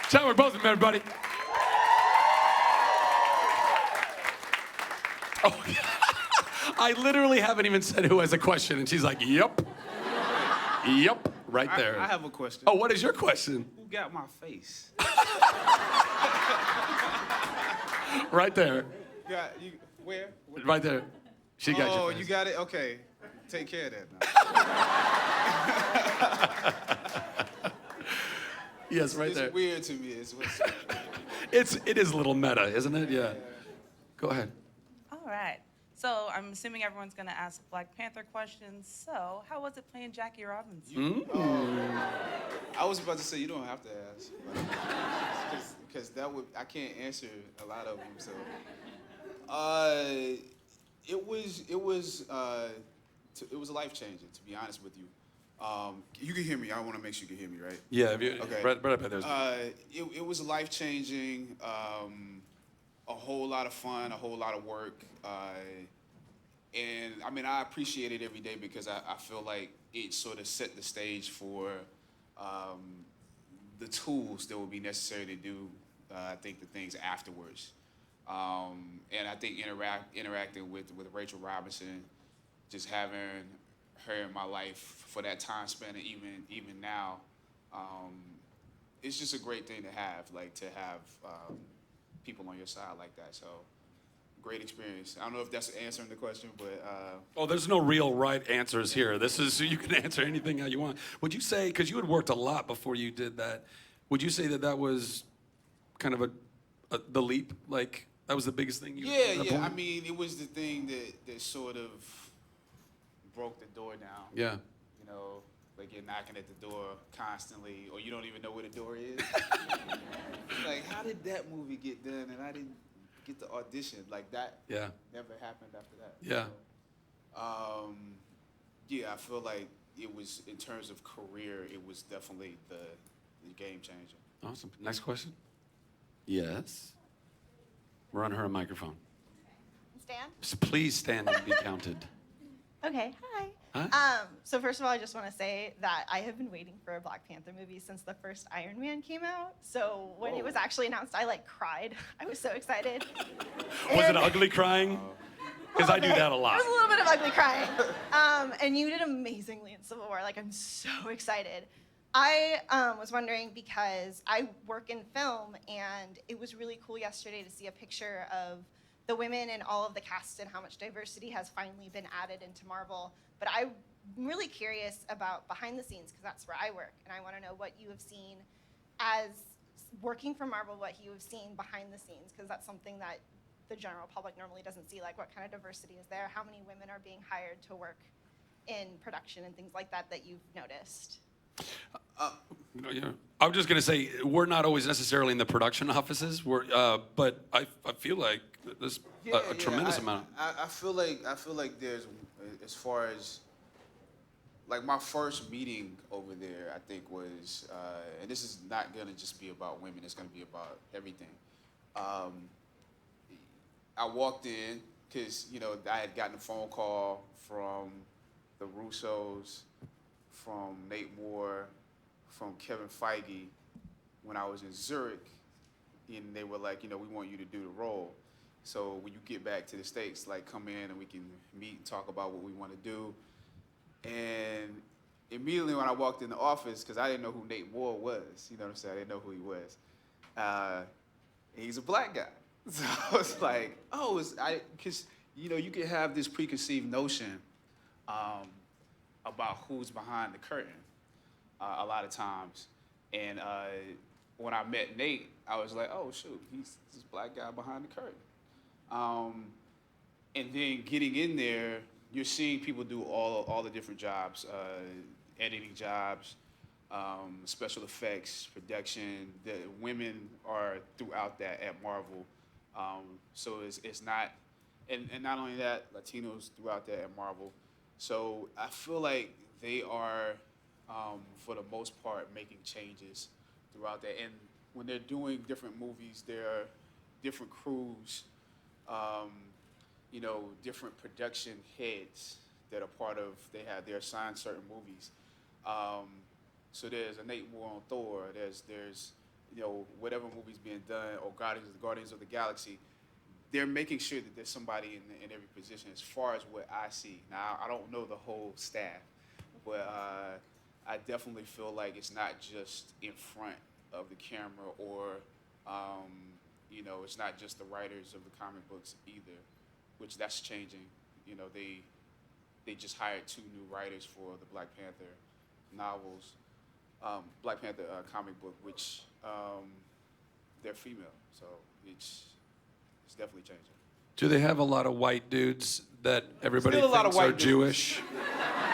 Chadwick Boseman, everybody. Oh, I literally haven't even said who has a question, and she's like, yep. Yep, right there. I have a question. Oh, what is your question? Who got my face? Right there. You, where? Right there. She got your Oh, face. you got it? Okay. Take care of that now. Yes, right there. It's weird to me. It is a little meta, isn't it? Yeah. Go ahead. All right. So I'm assuming everyone's going to ask Black Panther questions. So how was it playing Jackie Robinson? I was about to say you don't have to ask, because I can't answer a lot of them. So, it was life changing, to be honest with you. You can hear me. I want to make sure you can hear me, right? Yeah. Okay. Right up there. It was life changing. A whole lot of fun, a whole lot of work, and I mean I appreciate it every day because I feel like it sort of set the stage for the tools that will be necessary to do I think the things afterwards, and I think interacting with Rachel Robinson, just having her in my life for that time span, and even now, it's just a great thing to have, people on your side like that. So great experience. I don't know if that's answering the question, but Oh, there's no real right answers here. This is, you can answer anything how you want. Would you say, because you had worked a lot before you did that, would you say that was kind of the leap? Like that was the biggest thing you yeah. point? I mean, it was the thing that sort of broke the door down. Yeah. You know, like you're knocking at the door constantly, or you don't even know where the door is. Like, how did that movie get done and I didn't get the audition? Like that never happened after that. Yeah. So, yeah, I feel like it was, in terms of career, it was definitely the game changer. Awesome. Next question. Yes. Run her a microphone. Stand? Please stand and be counted. Okay, hi. Huh? So first of all, I just want to say that I have been waiting for a Black Panther movie since the first Iron Man came out. So when it was actually announced, I cried. I was so excited. Was it ugly crying? Because I do that a lot. There was a little bit of ugly crying. And you did amazingly in Civil War. I'm so excited. I was wondering because I work in film, and it was really cool yesterday to see a picture of the women and all of the cast and how much diversity has finally been added into Marvel. But I'm really curious about behind the scenes, because that's where I work, and I want to know what you have seen as working for Marvel, what you have seen behind the scenes, because that's something that the general public normally doesn't see, like what kind of diversity is there, how many women are being hired to work in production and things like that you've noticed. Yeah. I was just going to say, we're not always necessarily in the production offices, but I feel like there's a tremendous amount. I feel like there's, as far as, my first meeting over there, I think was, and this is not going to just be about women, it's going to be about everything. I walked in because, I had gotten a phone call from the Russos, from Nate Moore, from Kevin Feige when I was in Zurich, and they were like, we want you to do the role. So when you get back to the States, come in and we can meet and talk about what we want to do. And immediately when I walked in the office, because I didn't know who Nate Moore was, you know what I'm saying? I didn't know who he was. He's a black guy. So I was like, because, you can have this preconceived notion about who's behind the curtain a lot of times. And when I met Nate, I was like, oh, shoot, he's this black guy behind the curtain. And then getting in there, you're seeing people do all the different jobs, editing jobs, special effects, production. The women are throughout that at Marvel. So it's not, and not only that, Latinos throughout that at Marvel. So I feel like they are, for the most part, making changes throughout that. And when they're doing different movies, there are different crews, different production heads that are they're assigned certain movies. So there's a Nate Moore on Thor, there's whatever movie's being done, or Guardians of the Galaxy, they're making sure that there's somebody in every position as far as what I see. Now, I don't know the whole staff, but I definitely feel like it's not just in front of the camera, or, it's not just the writers of the comic books either, which that's changing. They just hired 2 new writers for the Black Panther novels, Black Panther comic book, which they're female, so it's definitely changing. Do they have a lot of white dudes that everybody Still a lot thinks of are white dudes. Jewish?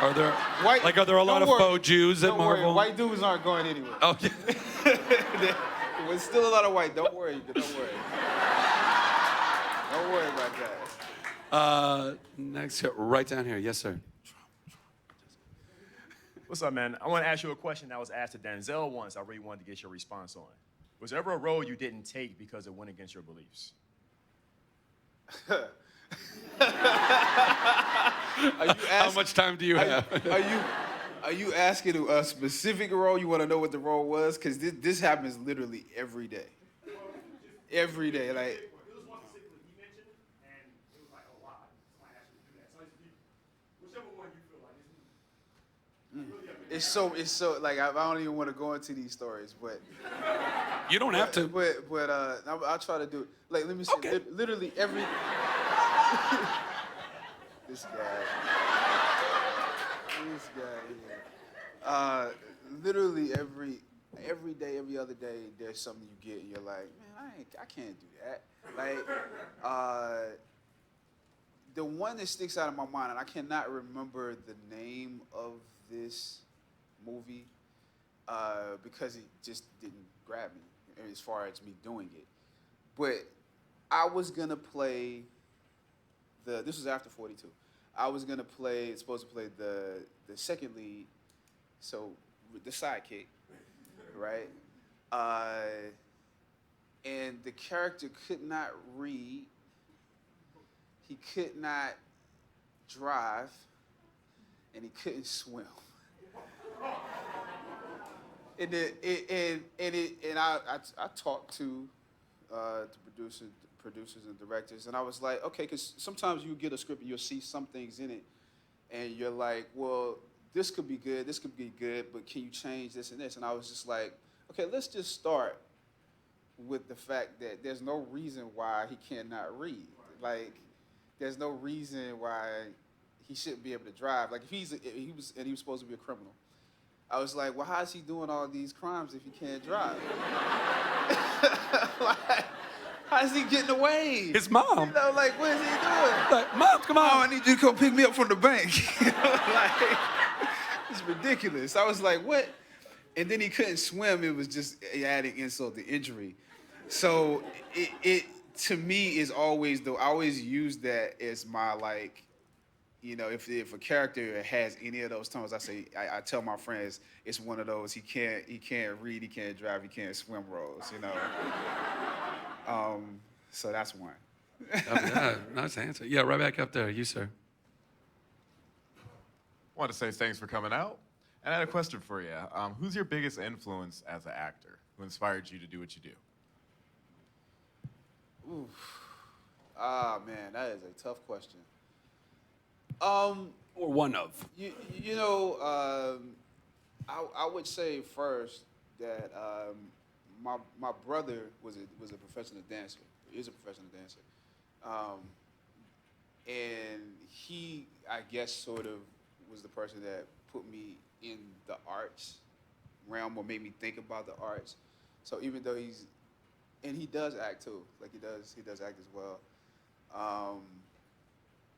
Are there Don't a lot of worry. faux Jews at Don't worry. Marvel? White dudes aren't going anywhere. Oh, yeah. There's still a lot of white. Don't worry. Don't worry. Don't worry about that. Next, right down here. Yes, sir. What's up, man? I want to ask you a question that was asked to Denzel once. I really wanted to get your response on. Was there ever a role you didn't take because it went against your beliefs? How much time do you have? Are you asking a specific role? You want to know what the role was? Because this happens literally every day. Every day, like. It was one specifically he mentioned, and it was like, oh wow, somebody asked you to do that. So whichever one you feel like. It's so like I don't even want to go into these stories, but You don't have to. but I'll try to do it. Like, let me see. Okay. Literally every this guy here. Literally every day, every other day, there's something you get, and you're like, man, I can't do that. Like, the one that sticks out in my mind, and I cannot remember the name of this movie because it just didn't grab me as far as me doing it. But I was gonna play this was after 42. I was supposed to play the second lead, so the sidekick, right? And the character could not read, he could not drive, and he couldn't swim. And I talked to the producers and directors, and I was like, okay, because sometimes you get a script and you'll see some things in it, and you're like, well, this could be good, but can you change this and this? And I was just like, okay, let's just start with the fact that there's no reason why he cannot read. Like, there's no reason why he shouldn't be able to drive. Like, if he was supposed to be a criminal, I was like, well, how is he doing all these crimes if he can't drive? Like, how is he getting away? His mom. Like, what is he doing? Like, Mom, come on. Oh, I need you to come pick me up from the bank. Like, it's ridiculous. I was like, what? And then he couldn't swim. It was just adding insult to injury. So it to me is always, though, I always use that as my, like, if a character has any of those tones, I tell my friends it's one of those he can't read, he can't drive, he can't swim roles, So that's one. Yeah, nice answer. Yeah, right back up there. You, sir. I want to say thanks for coming out. And I had a question for you. Who's your biggest influence as an actor? Who inspired you to do what you do? Oof. Man, that is a tough question. Or one of. I would say first that my brother was a professional dancer. He is a professional dancer, and he, I guess, sort of was the person that put me in the arts realm or made me think about the arts. So even though he does act too, like he does act as well.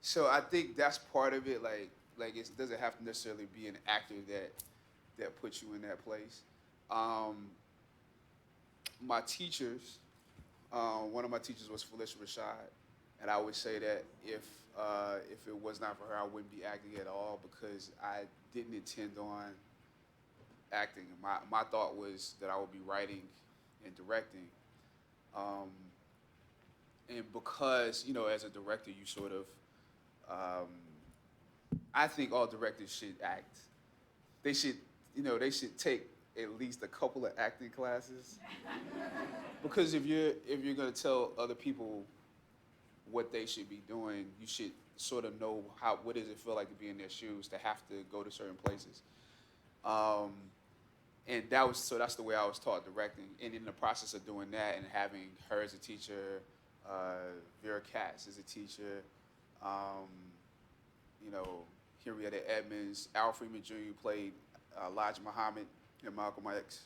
So I think that's part of it. Like it doesn't have to necessarily be an actor that puts you in that place. My teachers, one of my teachers was Felicia Rashad, and I would say that if it was not for her, I wouldn't be acting at all because I didn't intend on acting. My thought was that I would be writing and directing. And because, as a director, you sort of, I think all directors should act. They should take at least a couple of acting classes. Because if you're gonna tell other people what they should be doing, you should sort of know what does it feel like to be in their shoes, to have to go to certain places. And that's the way I was taught directing. And in the process of doing that and having her as a teacher, Vera Katz as a teacher, you know, Henrietta Edmonds, Al Freeman Jr. played Elijah Muhammad and Malcolm X.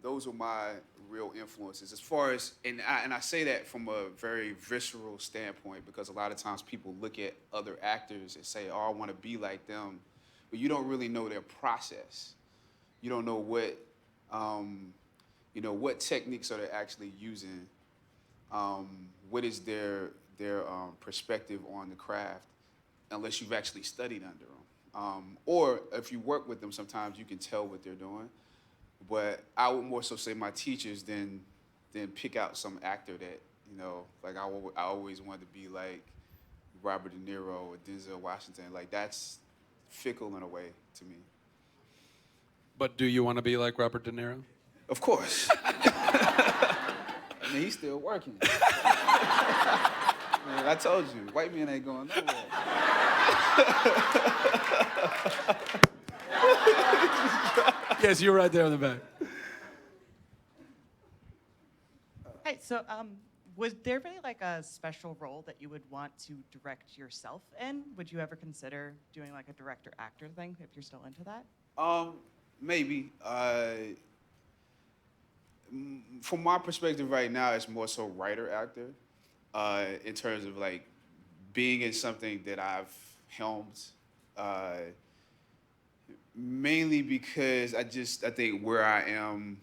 Those were my real influences. As far as, and I say that from a very visceral standpoint, because a lot of times people look at other actors and say, oh, I want to be like them, but you don't really know their process. You don't know what, what techniques are they actually using. What is their perspective on the craft, unless you've actually studied under them. Or if you work with them, sometimes you can tell what they're doing. But I would more so say my teachers than pick out some actor that, like I always wanted to be like Robert De Niro or Denzel Washington. Like, that's fickle in a way to me. But do you want to be like Robert De Niro? Of course. I mean, he's still working. Man, I told you, white man ain't going nowhere. Yes, you're right there in the back. Hi, so was there really like a special role that you would want to direct yourself in? Would you ever consider doing like a director-actor thing if you're still into that? Maybe. From my perspective right now, it's more so writer-actor in terms of like being in something that I've helmed. Mainly because I think where I am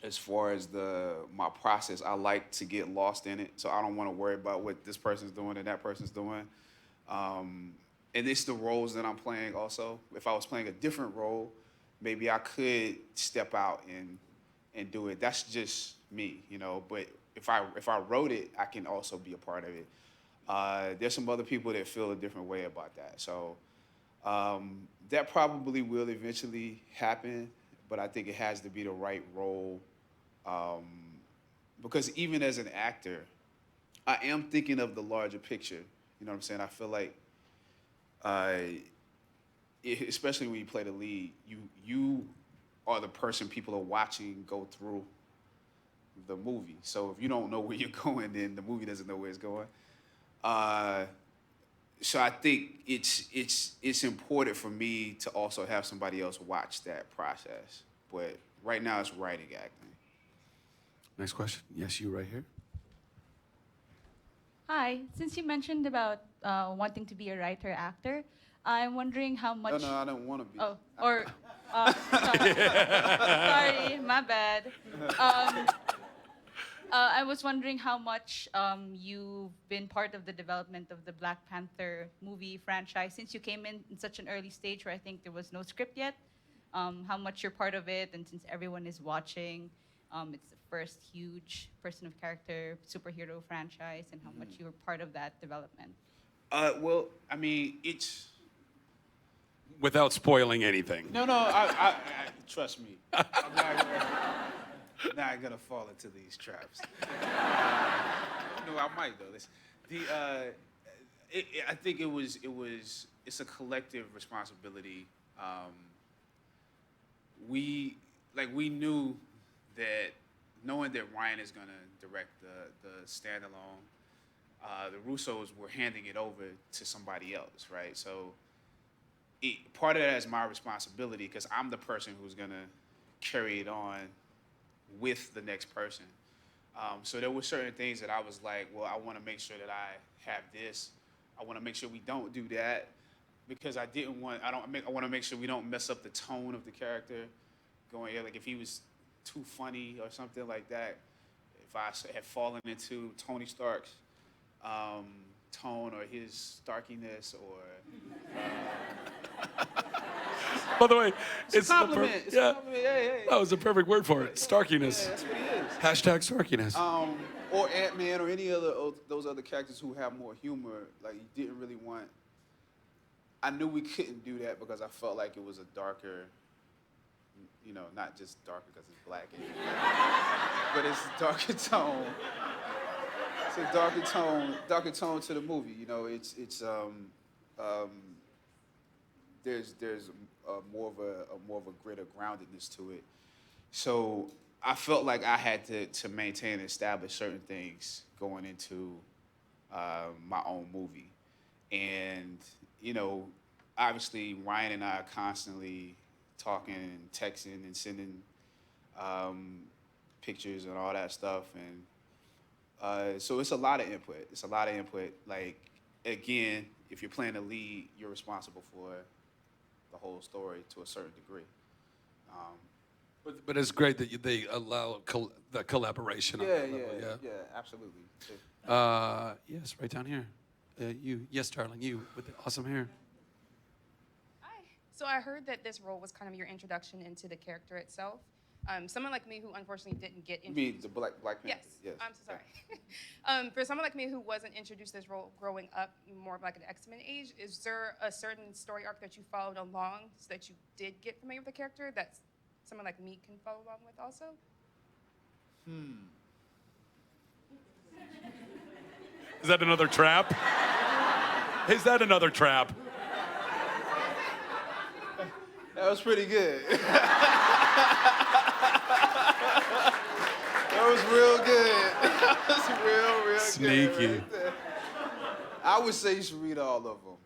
as far as my process, I like to get lost in it. So I don't want to worry about what this person's doing and that person's doing. And it's the roles that I'm playing also. If I was playing a different role, maybe I could step out and do it. That's just me, But if I wrote it, I can also be a part of it. There's some other people that feel a different way about that. So that probably will eventually happen, but I think it has to be the right role. Because even as an actor, I am thinking of the larger picture. You know what I'm saying? I feel like, especially when you play the lead, you are the person people are watching go through the movie. So if you don't know where you're going, then the movie doesn't know where it's going. So I think it's important for me to also have somebody else watch that process. But right now it's writing, acting. Next question. Yes, you right here. Hi, since you mentioned about wanting to be a writer-actor, I'm wondering how much... No, I don't want to be. Oh, or... sorry, my bad. I was wondering how much you've been part of the development of the Black Panther movie franchise, since you came in such an early stage where I think there was no script yet, how much you're part of it, and since everyone is watching, it's the first huge person of character superhero franchise, and how much you were part of that development. Well, I mean, it's... Without spoiling anything. No, I trust me. I'm not gonna fall into these traps. I might though. I think it's a collective responsibility. We knew that, knowing that Ryan is gonna direct the standalone, the Russos were handing it over to somebody else, right? So part of that is my responsibility, because I'm the person who's gonna carry it on with the next person. So there were certain things that I was like, well, I want to make sure that I have this. I want to make sure we don't do that, because I want to make sure we don't mess up the tone of the character going. Like if he was too funny or something like that, if I had fallen into Tony Stark's tone or his starkiness or. By the way, It's a compliment. It's a compliment. Hey. That was a perfect word for it. Starkiness. Yeah, that's what he is. Hashtag Starkiness. Or Ant-Man or any other those other characters who have more humor. Like, you didn't really want. I knew we couldn't do that because I felt like it was a darker you know, not just darker because it's black, but it's a darker tone. It's a darker tone to the movie. You know, there's more of a greater groundedness to it. So I felt like I had to maintain and establish certain things going into my own movie. And, you know, obviously Ryan and I are constantly talking and texting and sending pictures and all that stuff. And so it's a lot of input. Like, again, if you're playing the lead, you're responsible for the whole story to a certain degree. But it's great that they allow the collaboration. On that level, yeah, absolutely. Yes, right down here. You, yes, darling, you with the awesome hair. Hi. So I heard that this role was kind of your introduction into the character itself. Someone like me who unfortunately didn't get You mean introduced. the Black Panther? Yes. I'm so sorry. For someone like me who wasn't introduced to this role growing up, more of like an XMen age, is there a certain story arc that you followed along so that you did get familiar with the character that someone like me can follow along with also? Is that another trap? Is that another trap? That was pretty good. That was real good. That was real good. Sneaky. Right there. I would say you should read all of them.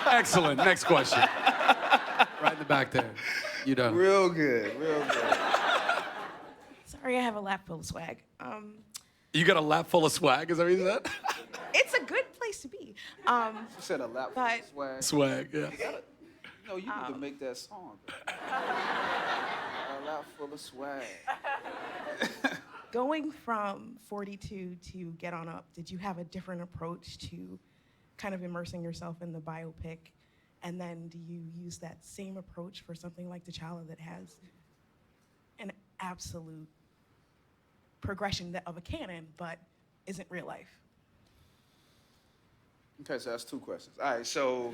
Excellent. Next question. Right in the back there. You done. Real good. Sorry, I have a lap full of swag. You got a lap full of swag, is that what you said? It's a good place to be. You said a lap full of But- swag. Swag, yeah. No, you need to make that song. A lap full of swag. Going from 42 to Get On Up, did you have a different approach to kind of immersing yourself in the biopic? And then do you use that same approach for something like T'Challa that has an absolute progression of a canon, but isn't real life? Okay, so that's two questions. All right, so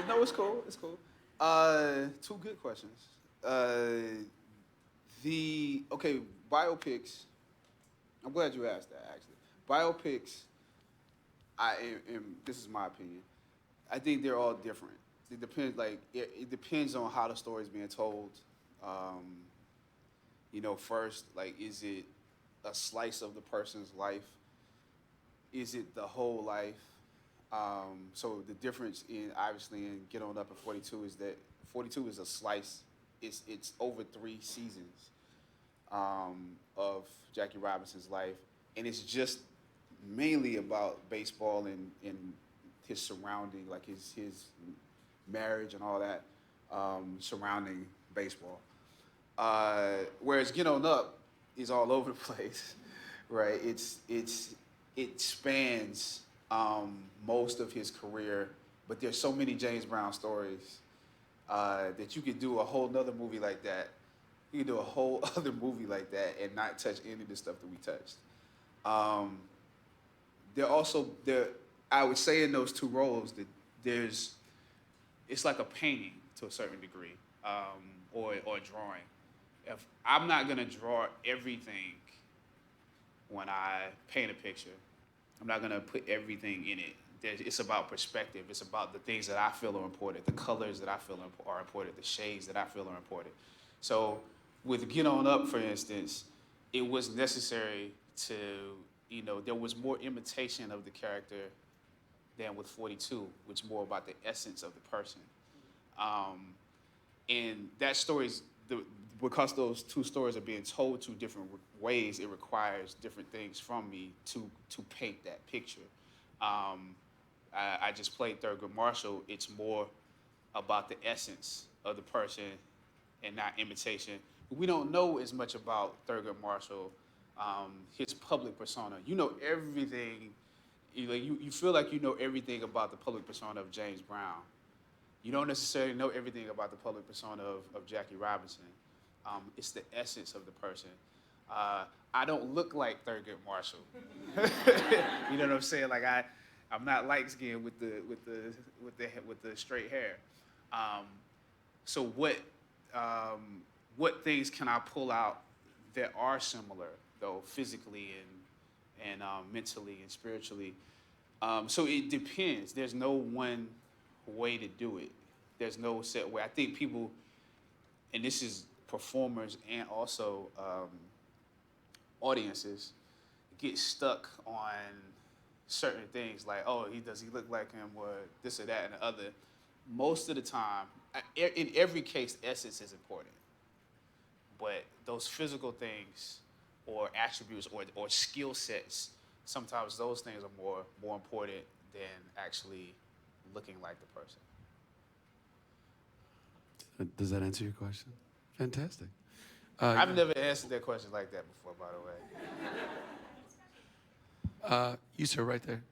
no, it's cool. Two good questions. Biopics. I'm glad you asked that. Actually, biopics. This is my opinion. I think they're all different. It depends. Like it depends on how the story is being told. You know, first, like, is it a slice of the person's life? Is it the whole life? So the difference obviously in Get On Up at 42 is that 42 is a slice. It's over 3 seasons of Jackie Robinson's life, and it's just mainly about baseball and his surrounding, like his marriage and all that surrounding baseball. Whereas Get On Up is all over the place, right? It spans most of his career, but there's so many James Brown stories that you could do a whole nother movie like that. You could do a whole other movie like that and not touch any of the stuff that we touched. I would say in those two roles that it's like a painting to a certain degree, or a drawing. If I'm not gonna draw everything when I paint a picture, I'm not gonna put everything in it. It's about perspective. It's about the things that I feel are important, the colors that I feel are important, the shades that I feel are important. So with Get On Up, for instance, it was necessary to, there was more imitation of the character than with 42, which is more about the essence of the person. And that story's, because those two stories are being told two different ways, it requires different things from me to paint that picture. I just played Thurgood Marshall. It's more about the essence of the person and not imitation. We don't know as much about Thurgood Marshall, his public persona. You know everything. You feel like you know everything about the public persona of James Brown. You don't necessarily know everything about the public persona of Jackie Robinson. It's the essence of the person. I don't look like Thurgood Marshall. You know what I'm saying? Like I'm not light skinned with the straight hair. So what things can I pull out that are similar, though, physically and mentally and spiritually? So it depends. There's no one way to do it. There's no set way. I think people, and this is performers and also audiences, get stuck on certain things like, oh, does he look like him, or this or that and the other. Most of the time, in every case, essence is important. But those physical things or attributes or skill sets, sometimes those things are more important than actually looking like the person. Does that answer your question? Fantastic. I've never answered that question like that before, by the way. You, sir, right there.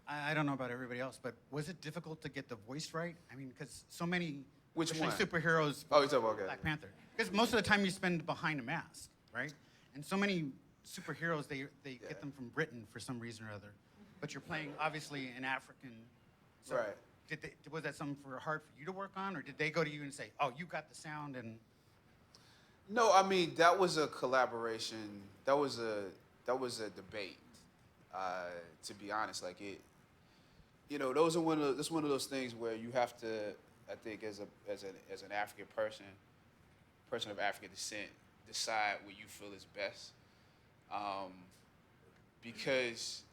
I don't know about everybody else, but was it difficult to get the voice right? I mean, because so many Which especially one? superheroes, Oh, you're talking about, okay. Black Panther. Because most of the time you spend behind a mask, right? And so many superheroes, they get them from Britain for some reason or other. But you're playing, obviously, an African. So Right. Was that something hard for you to work on? Or did they go to you and say, oh, you got the sound and... No, I mean, that was a collaboration. That was a debate. To be honest, like that's one of those things where you have to, I think, as an African person of African descent, decide what you feel is best, because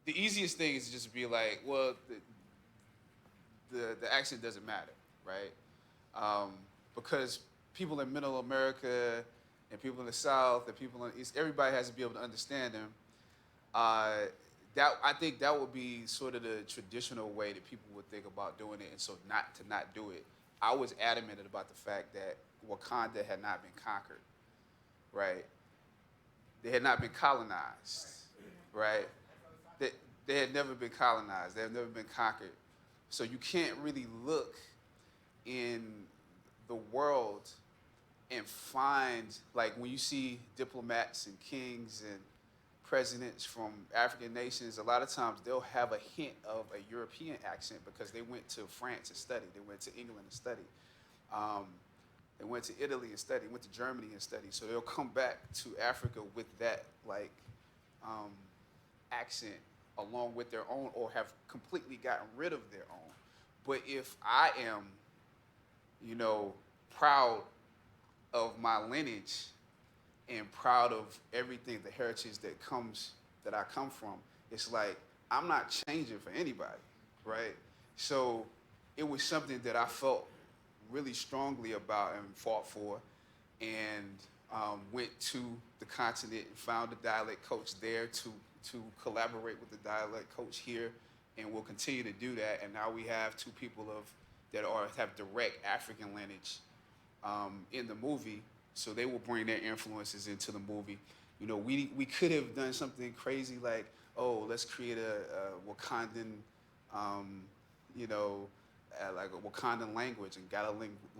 the easiest thing is just to be like, well, the accent doesn't matter, right? Because people in Middle America and people in the South and people in the East, everybody has to be able to understand them. I think that would be sort of the traditional way that people would think about doing it, and so not do it. I was adamant about the fact that Wakanda had not been conquered, right? They had not been colonized, right? They had never been colonized. They had never been conquered. So you can't really look in the world and find, like when you see diplomats and kings and presidents from African nations, a lot of times they'll have a hint of a European accent because they went to France and studied. They went to England and studied. They went to Italy and studied, went to Germany and studied. So they'll come back to Africa with that accent along with their own, or have completely gotten rid of their own. But if I am, proud of my lineage and proud of everything, the heritage that I come from, it's like I'm not changing for anybody, right? So it was something that I felt really strongly about and fought for, and went to the continent and found a dialect coach there to collaborate with the dialect coach here, and we'll continue to do that. And now we have two people that have direct African lineage in the movie, so they will bring their influences into the movie. We could have done something crazy like, oh, let's create a Wakandan, like a Wakandan language and got a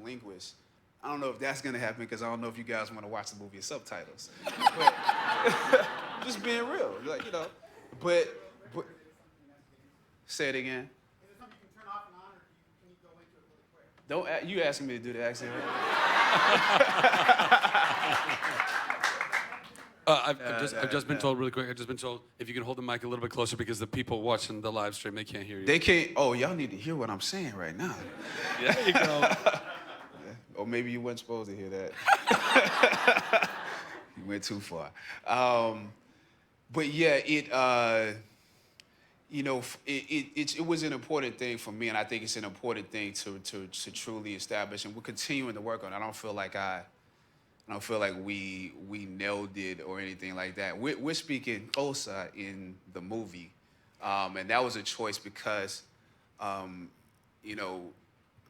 linguist. I don't know if that's gonna happen because I don't know if you guys want to watch the movie with subtitles. But just being real, But say it again. Is it something you can turn off and on, or can you go into it really quick? Don't you asking me to do the accent? I've just been told really quick. I've just been told if you can hold the mic a little bit closer because the people watching the live stream, they can't hear you. They can't. Oh, y'all need to hear what I'm saying right now. There you go. Or maybe you weren't supposed to hear that. You went too far. But yeah, it was an important thing for me, and I think it's an important thing to truly establish, and we're continuing to work on it. I don't feel like we nailed it or anything like that. We're speaking Xhosa in the movie, and that was a choice because,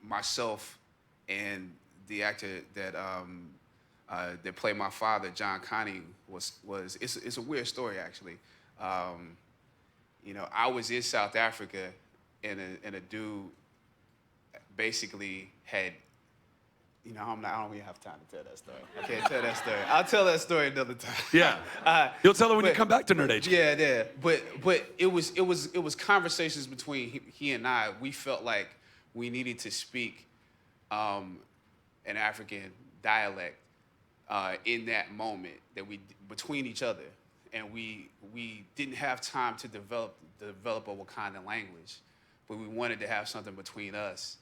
myself and the actor that played my father, John Connie, it's a weird story actually. I was in South Africa, and a dude basically had. I don't even have time to tell that story. I can't tell that story. I'll tell that story another time. Yeah. You'll tell her when you come back to Nerd Age. Yeah. But it was conversations between he and I. We felt like we needed to speak an African dialect in that moment that between each other, and we didn't have time to develop a Wakandan language, but we wanted to have something between us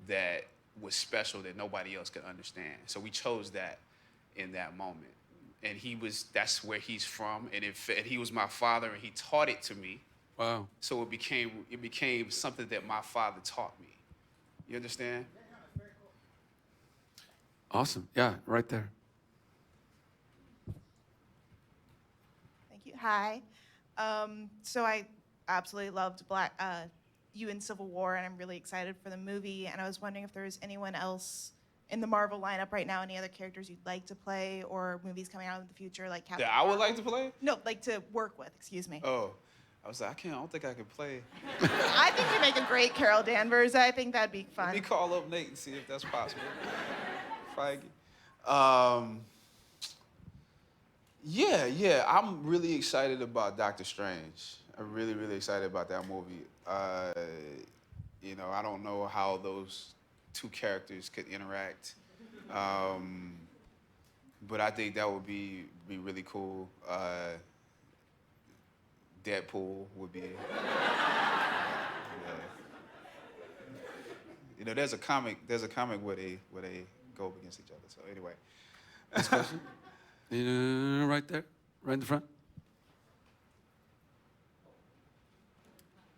that was special that nobody else could understand. So we chose that in that moment. And that's where he's from, and he was my father, and he taught it to me. Wow. So it became something that my father taught me. You understand? Awesome. Yeah, right there. Thank you. Hi. So I absolutely loved you in Civil War, and I'm really excited for the movie. And I was wondering if there was anyone else in the Marvel lineup right now, any other characters you'd like to play, or movies coming out in the future, like Captain That I would Marvel? like to play? No, like to work with. Excuse me. Oh, I was like, I don't think I can play. I think you make a great Carol Danvers. I think that'd be fun. Let me call up Nate and see if that's possible. Feige. Yeah, I'm really excited about Doctor Strange. I'm really, really excited about that movie. You know, I don't know how those two characters could interact, but I think that would be really cool. Deadpool would be. You know, there's a comic where they go up against each other. So anyway, Next question. Right there, right in the front.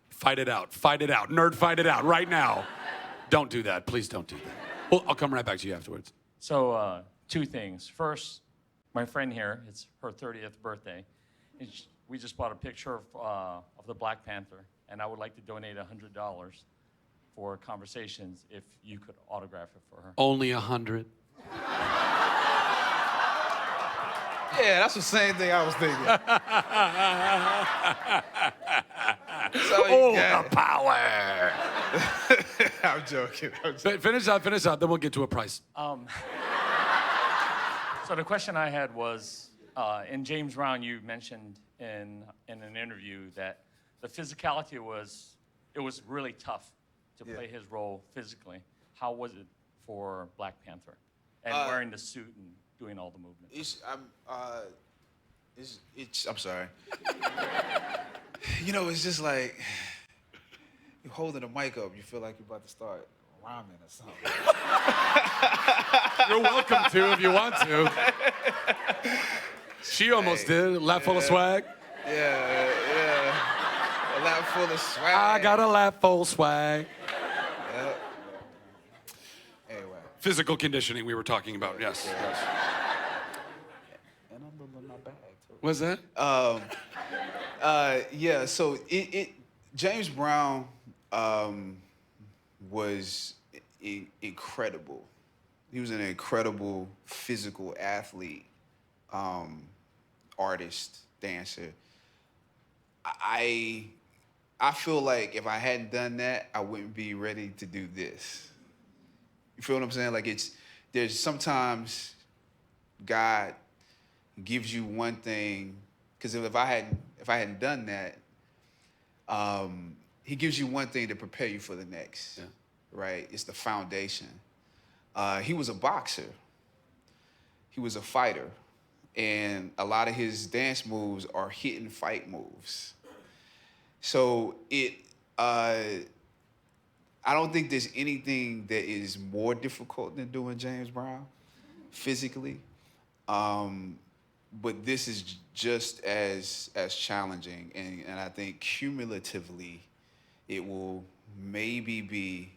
Fight it out, nerd, fight it out right now. Don't do that, please don't do that. Well, I'll come right back to you afterwards. So, two things. First, my friend here, it's her 30th birthday. And we just bought a picture of the Black Panther, and I would like to donate $100 for Conversations if you could autograph it for her. Only 100. yeah, that's the same thing I was thinking. Oh, the power! I'm joking. Finish out, then we'll get to a price. So the question I had was, in James Brown, you mentioned in an interview that the physicality was really tough to play his role physically. How was it for Black Panther? And wearing the suit and doing all the movements. I'm sorry. You know, it's just like you're holding a mic up. You feel like you're about to start rhyming or something. You're welcome to if you want to. She almost did. A lap full of swag. Yeah. A lap full of swag. I got a lap full of swag. Yep. Anyway. Physical conditioning we were talking about, yes. And I'm in my bag, too. What's that? Yeah, so James Brown was incredible. He was an incredible physical athlete, artist, dancer. I feel like if I hadn't done that, I wouldn't be ready to do this. You feel what I'm saying? Like there's sometimes God gives you one thing, because if I hadn't done that, he gives you one thing to prepare you for the next, right? It's the foundation. He was a boxer. He was a fighter. And a lot of his dance moves are hit and fight moves. So I don't think there's anything that is more difficult than doing James Brown physically. But this is just as challenging. And I think cumulatively, it will maybe be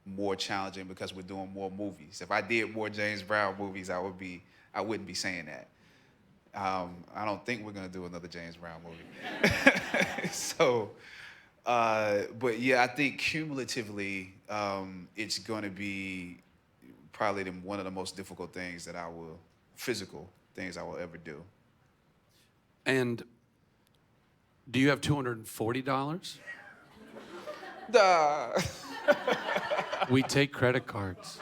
more challenging because we're doing more movies. If I did more James Brown movies, I wouldn't be saying that. I don't think we're gonna do another James Brown movie. So, but yeah, I think cumulatively, it's gonna be probably one of the most difficult things physical things I will ever do. And do you have $240? Duh. We take credit cards.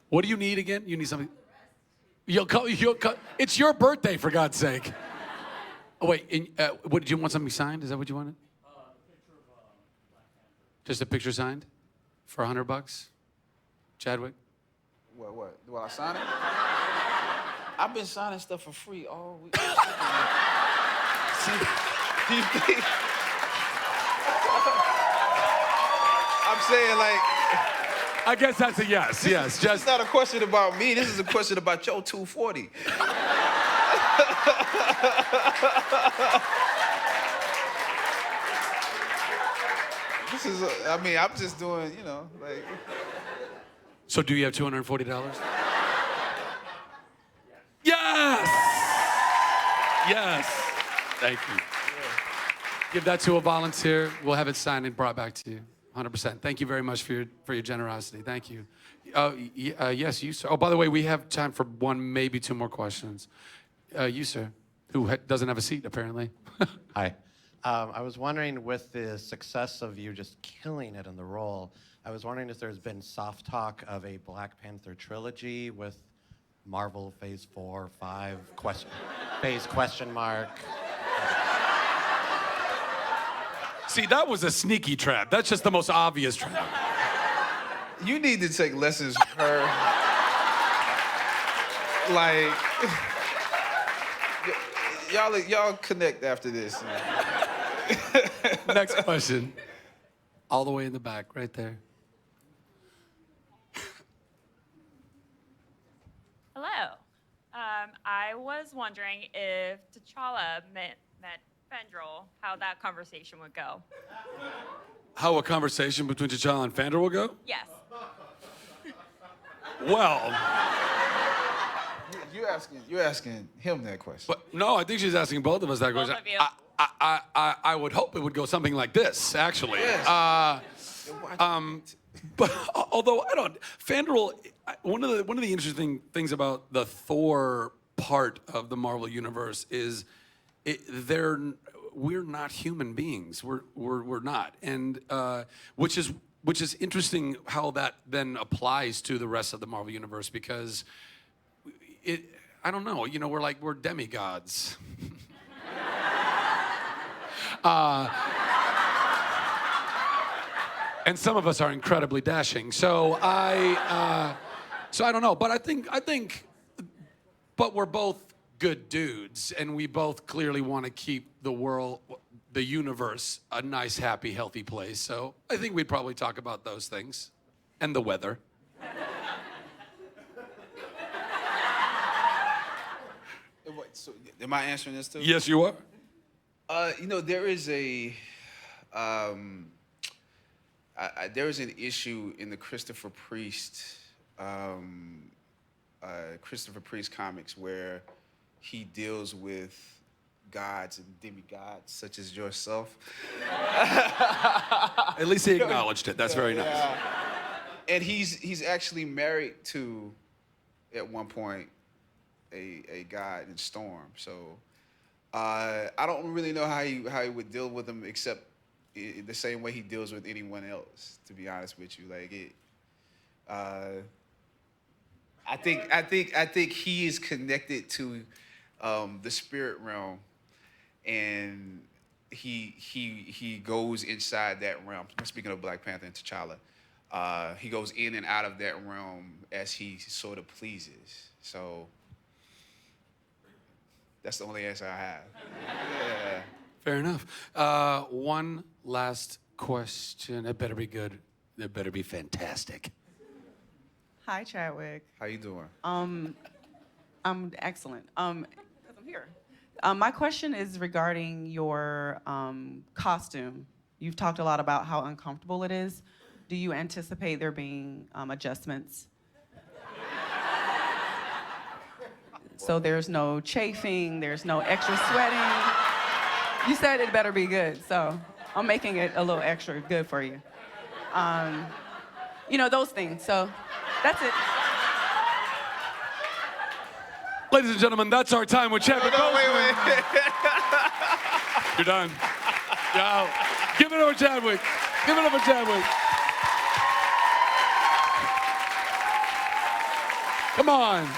What do you need again? You need something? You'll come. It's your birthday, for God's sake. Oh, wait, what, did you want something signed? Is that what you wanted? A picture of Black Panther. Just a picture signed for $100? Chadwick? What? Do I sign it? I've been signing stuff for free all week. See, do you think? I'm saying, like, I guess that's a yes. Yes, this just is not a question about me. This is a question about your 240. This is, I'm just doing, like. So do you have $240? Yes! Yes. Thank you. Give that to a volunteer. We'll have it signed and brought back to you. 100%. Thank you very much for your generosity. Thank you. Yes, you, sir. Oh, by the way, we have time for one, maybe two more questions. You, sir, who doesn't have a seat, apparently. Hi. I was wondering, with the success of you just killing it in the role, I was wondering if there's been soft talk of a Black Panther trilogy with Marvel Phase 4, 5, phase question mark. See, that was a sneaky trap. That's just the most obvious trap. You need to take lessons from her. Like, y'all connect after this. Next question. All the way in the back, right there. Hello. I was wondering if T'Challa met Fandral, how that conversation would go. How a conversation between T'Challa and Fandor will go? Yes. Well. You're asking him that question. But no, I think she's asking both of us that Both question. of you. I would hope it would go something like this, actually. Yes. But although I don't, Fandral, one of the interesting things about the Thor part of the Marvel universe is we're not human beings. We're not, and which is interesting how that then applies to the rest of the Marvel universe, because I don't know, we're demigods. And some of us are incredibly dashing. So I don't know, but I think, but we're both good dudes, and we both clearly want to keep the world, the universe, a nice, happy, healthy place. So I think we'd probably talk about those things, and the weather. So, am I answering this too? Yes, you are. There is there is an issue in the Christopher Priest comics where he deals with gods and demigods such as yourself. At least he acknowledged it. That's very nice. Yeah. And he's actually married to, at one point, a god in Storm. So I don't really know how he would deal with him, except the same way he deals with anyone else, to be honest with you. Like it, I think he is connected to the spirit realm, and he goes inside that realm. Speaking of Black Panther and T'Challa, he goes in and out of that realm as he sort of pleases. So that's the only answer I have. Yeah. Fair enough. One last question. It better be good. It better be fantastic. Hi, Chadwick. How you doing? I'm excellent. Because I'm here. My question is regarding your costume. You've talked a lot about how uncomfortable it is. Do you anticipate there being adjustments? So there's no chafing, there's no extra sweating. You said it better be good, so I'm making it a little extra good for you. Those things. So that's it. Ladies and gentlemen, that's our time with Chadwick Boseman. Wait. You're done. Yo, give it over, Chadwick. Give it over, Chadwick. Come on.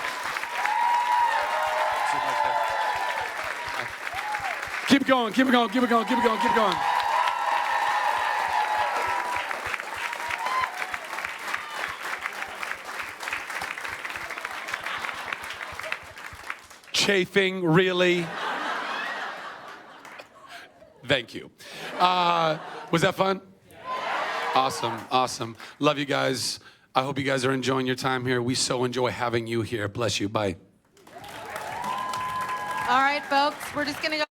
Keep it going, keep it going, keep it going, keep it going, keep it going. chafing, really? Thank you. Was that fun? Awesome, awesome. Love you guys. I hope you guys are enjoying your time here. We so enjoy having you here. Bless you. Bye. All right, folks, we're just going to go